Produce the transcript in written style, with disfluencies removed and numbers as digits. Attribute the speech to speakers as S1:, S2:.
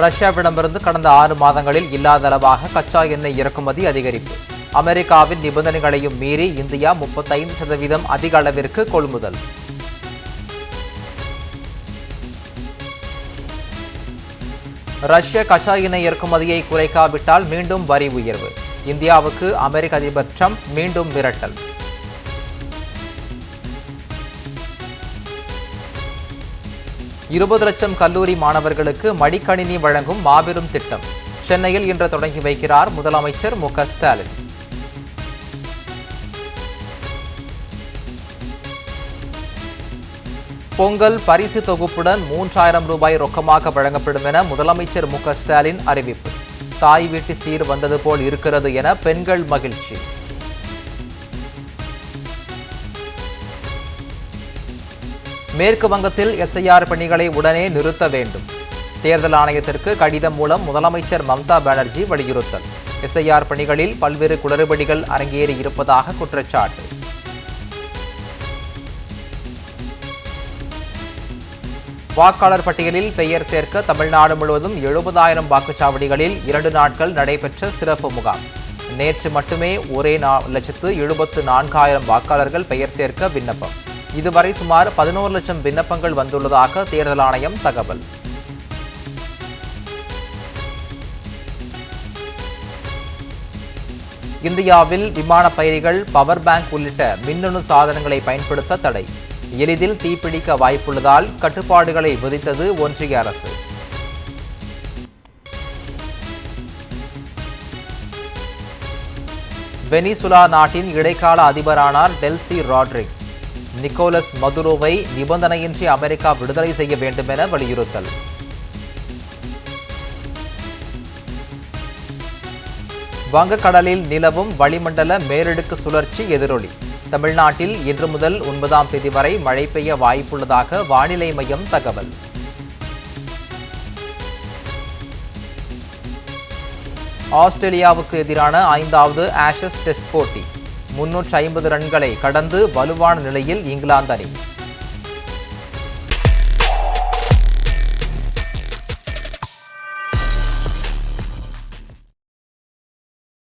S1: ரஷ்யாவிடமிருந்து கடந்த 6 மாதங்களில் இல்லாத அளவாக கச்சா எண்ணெய் இறக்குமதி அதிகரிப்பு. அமெரிக்காவின் நிபந்தனைகளையும் மீறி இந்தியா 35% அதிக அளவிற்கு கொள்முதல். ரஷ்ய கச்சா எண்ணெய் இறக்குமதியை குறைக்காவிட்டால் மீண்டும் வரி உயர்வு. இந்தியாவுக்கு அமெரிக்க அதிபர் ட்ரம்ப் மீண்டும் மிரட்டல். இருபது லட்சம் கல்லூரி மாணவர்களுக்கு மடிக்கணினி வழங்கும் மாபெரும் திட்டம். சென்னையில் இன்று தொடங்கி வைக்கிறார் முதலமைச்சர் மு.க. ஸ்டாலின். பொங்கல் பரிசு தொகுப்புடன் 3000 ரூபாய் ரொக்கமாக வழங்கப்படும் என முதலமைச்சர் மு.க. ஸ்டாலின் அறிவிப்பு. தாய் வீட்டு சீர் வந்தது போல் இருக்கிறது என பெண்கள் மகிழ்ச்சி. மேற்கு வங்கத்தில் எஸ்ஐஆர் பணிகளை உடனே நிறுத்த வேண்டும். தேர்தல் ஆணையத்திற்கு கடிதம் மூலம் முதலமைச்சர் மம்தா பானர்ஜி வலியுறுத்தல். எஸ்ஐஆர் பணிகளில் பல்வேறு குளறுபடிகள் அரங்கேறி இருப்பதாக குற்றச்சாட்டு. வாக்காளர் பட்டியலில் பெயர் சேர்க்க தமிழ்நாடு முழுவதும் 70,000 வாக்குச்சாவடிகளில் 2 நாட்கள் நடைபெற்ற சிறப்பு முகாம். நேற்று மட்டுமே ஒரே 4,74,000 வாக்காளர்கள் பெயர் சேர்க்க விண்ணப்பம். இதுவரை சுமார் 11 லட்சம் விண்ணப்பங்கள் வந்துள்ளதாக தேர்தல் ஆணையம் தகவல். இந்தியாவில் விமான பயணிகள் பவர் பேங்க் உள்ளிட்ட மின்னணு சாதனங்களை பயன்படுத்த தடை. எளிதில் தீப்பிடிக்க வாய்ப்புள்ளதால் கட்டுப்பாடுகளை விதித்தது ஒன்றிய அரசு. வெனிசுலா நாட்டின் இடைக்கால அதிபரானார் டெல்சி ராட்ரிக்ஸ். நிக்கோலஸ் மதுரோவை நிபந்தனையின்றி அமெரிக்கா விடுதலை செய்ய வேண்டும் என வலியுறுத்தல். வங்கக்கடலில் நிலவும் வளிமண்டல மேலடுக்கு சுழற்சி எதிரொலி. தமிழ்நாட்டில் இன்று முதல் 9ஆம் தேதி வரை மழை பெய்ய வாய்ப்புள்ளதாக வானிலை மையம் தகவல். ஆஸ்திரேலியாவுக்கு எதிரான 5வது ஆஷஸ் டெஸ்ட் போட்டி 350 ரன்களை கடந்து வலுவான நிலையில் இங்கிலாந்து அணி.